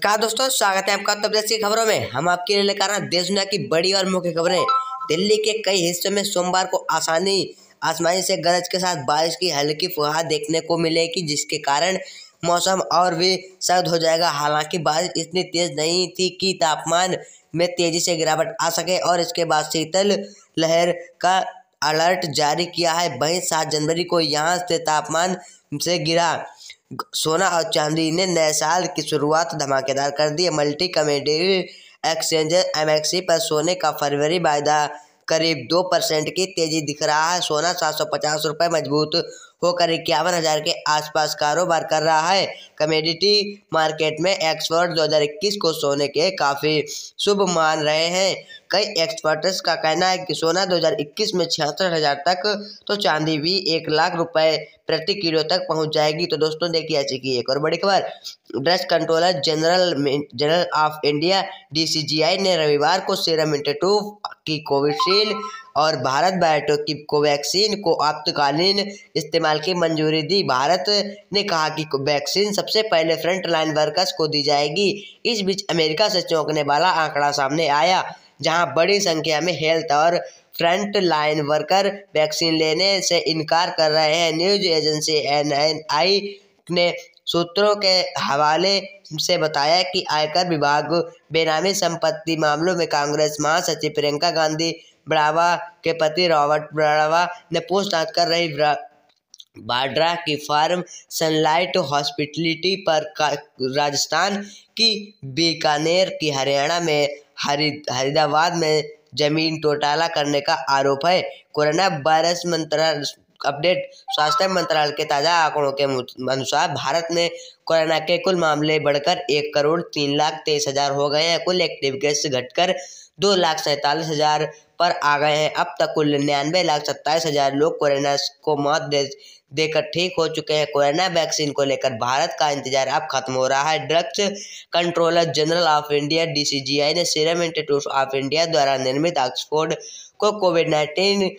नमस्कार दोस्तों, स्वागत है आपका तब की खबरों में। हम आपके लिए लेकर आए देश दुनिया की बड़ी और मुख्य खबरें। दिल्ली के कई हिस्सों में सोमवार को आसमानी से गरज के साथ बारिश की हल्की फुहार देखने को मिलेगी, जिसके कारण मौसम और भी सर्द हो जाएगा। हालांकि बारिश इतनी तेज नहीं थी कि तापमान में तेजी से गिरावट आ सके और इसके बाद शीतल लहर का अलर्ट जारी किया है। वहीं 7 जनवरी को यहाँ से तापमान से गिरा। सोना और चांदी ने नए साल की शुरुआत धमाकेदार कर दी है। मल्टी कमोडिटी एक्सचेंज एमएक्सी पर सोने का फरवरी वायदा करीब 2% की तेजी दिख रहा है। सोना 750 रुपये मजबूत होकर 51,000 के आसपास कारोबार कर रहा है। कमोडिटी मार्केट में एक्सपर्ट 2021 को सोने के काफ़ी शुभ मान रहे हैं। कई एक्सपर्ट्स का कहना है कि सोना 2021 में 66,000 तक, तो चांदी भी 1 लाख रुपए प्रति किलो तक पहुंच जाएगी। तो दोस्तों देखिए ऐसी की एक और बड़ी खबर। Drugs controller general of India DCGI ने रविवार को सीरम इंस्टीट्यूट की कोविशील्ड और भारत बायोटेक की कोवैक्सीन को आपातकालीन इस्तेमाल की मंजूरी दी। भारत ने कहा कि वैक्सीन सबसे पहले फ्रंट लाइन वर्कर्स को दी जाएगी। इस बीच अमेरिका से चौंकने वाला आंकड़ा सामने आया, जहां बड़ी संख्या में हेल्थ और फ्रंट लाइन वर्कर वैक्सीन लेने से इनकार कर रहे हैं। न्यूज एजेंसी NNI ने सूत्रों के हवाले से बताया कि आयकर विभाग बेनामी संपत्ति मामलों में कांग्रेस महासचिव प्रियंका गांधी वाड्रा के पति रॉबर्ट वाड्रा ने पूछताछ कर रही वाड्रा की फार्म सनलाइट हॉस्पिटलिटी पर राजस्थान की बीकानेर की हरियाणा में हरिदाबाद में जमीन घोटाला करने का आरोप है। Corona virus update. स्वास्थ्य मंत्रालय के ताज़ा आंकड़ों के अनुसार भारत में कोरोना के कुल मामले बढ़कर 1,03,23,000 हो गए हैं। कुल एक्टिव केस घटकर 2,47,000 पर आ गए हैं। अब तक कुल 99,27,000 लोग कोरोना को मौत देकर ठीक हो चुके हैं। कोरोना वैक्सीन को लेकर भारत का इंतजार अब खत्म हो रहा है। Drugs controller general of India DCGI ने सीरम इंस्टीट्यूट ऑफ इंडिया द्वारा निर्मित ऑक्सफोर्ड को कोविड-19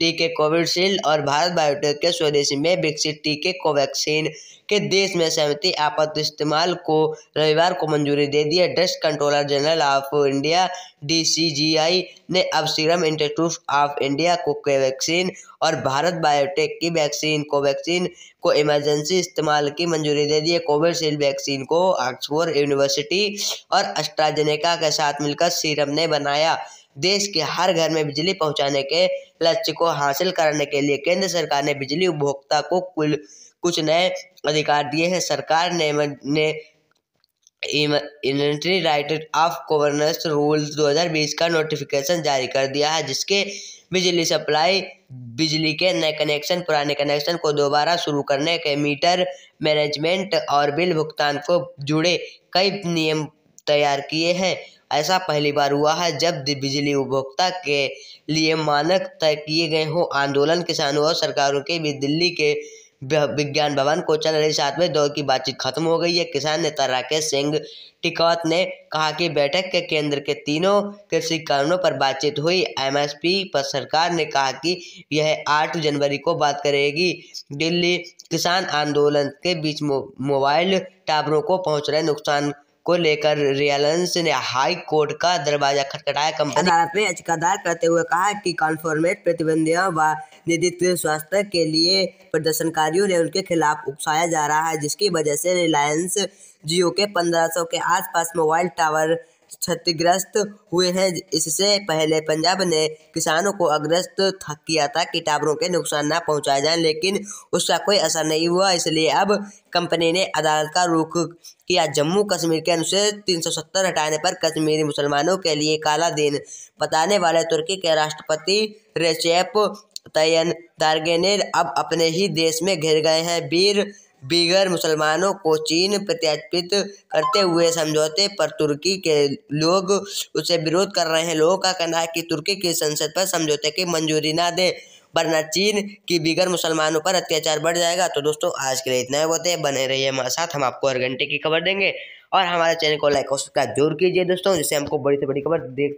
टीके कोविशील्ड और भारत बायोटेक के स्वदेशी में विकसित टीके कोवैक्सीन के देश में सहमति आपात इस्तेमाल को रविवार को मंजूरी दे दी है। Drugs controller general of India DCGI ने अब सीरम इंस्टीट्यूट ऑफ इंडिया को कोवैक्सीन और भारत बायोटेक की वैक्सीन कोवैक्सीन को इमरजेंसी इस्तेमाल की मंजूरी दे दी है। कोविशील्ड वैक्सीन को ऑक्सफोर्ड यूनिवर्सिटी और एस्ट्राजेनेका के साथ मिलकर सीरम ने बनाया। देश के हर घर में बिजली पहुंचाने के लक्ष्य को हासिल करने के लिए केंद्र सरकार ने बिजली उपभोक्ता को कुछ नए अधिकार दिए हैं। सरकार ने inventory right of governance rules 2020 का नोटिफिकेशन जारी कर दिया है, जिसके बिजली सप्लाई, बिजली के नए कनेक्शन, पुराने कनेक्शन को दोबारा शुरू करने के, मीटर मैनेजमेंट और बिल भुगतान को जुड़े कई नियम तैयार किए हैं। ऐसा पहली बार हुआ है जब बिजली उपभोक्ता के लिए मानक तय किए गए हों। आंदोलन किसानों और सरकारों के बीच दिल्ली के विज्ञान भवन को चल रही 7वें दौर की बातचीत खत्म हो गई है। किसान नेता राकेश सिंह टिकैत ने कहा कि बैठक के केंद्र के तीनों कृषि कानूनों पर बातचीत हुई। MSP पर सरकार ने कहा कि यह 8 जनवरी को बात करेगी। दिल्ली किसान आंदोलन के बीच मोबाइल टावरों को पहुंच रहे नुकसान को लेकर रिलायंस ने हाई कोर्ट का दरवाजा खटखटाया। कंपनी अदालत में याचिका दायर करते हुए कहा कि कॉन्फॉर्मेट प्रतिबंधियों व नियंत्रित स्वास्थ्य के लिए प्रदर्शनकारियों ने उनके खिलाफ उकसाया जा रहा है, जिसकी वजह से रिलायंस जियो के 1500 के आसपास मोबाइल टावर क्षतिग्रस्त हुए हैं। इससे पहले पंजाब ने किसानों को अग्रस्त किया था कि टावरों के नुकसान न पहुंचाए जाएं, लेकिन उसका कोई असर नहीं हुआ। इसलिए अब कंपनी ने अदालत का रुख किया। जम्मू कश्मीर के अनुच्छेद 370 हटाने पर कश्मीरी मुसलमानों के लिए काला दिन बताने वाले तुर्की के राष्ट्रपति रेसेप तय्यप एर्दोगान अब अपने ही देश में घिर गए हैं। बीगर मुसलमानों को चीन प्रत्यार्पित करते हुए समझौते पर तुर्की के लोग उसे विरोध कर रहे हैं। लोगों का कहना है कि तुर्की की संसद पर समझौते की मंजूरी ना दे, वरना चीन की बीगर मुसलमानों पर अत्याचार बढ़ जाएगा। तो दोस्तों आज के लिए इतना ही होते हैं। बने रहिए हमारे साथ, हम आपको हर घंटे की खबर देंगे और हमारे चैनल को लाइक और सब्सक्राइब जरूर कीजिए दोस्तों, जिससे हमको बड़ी से बड़ी खबर देख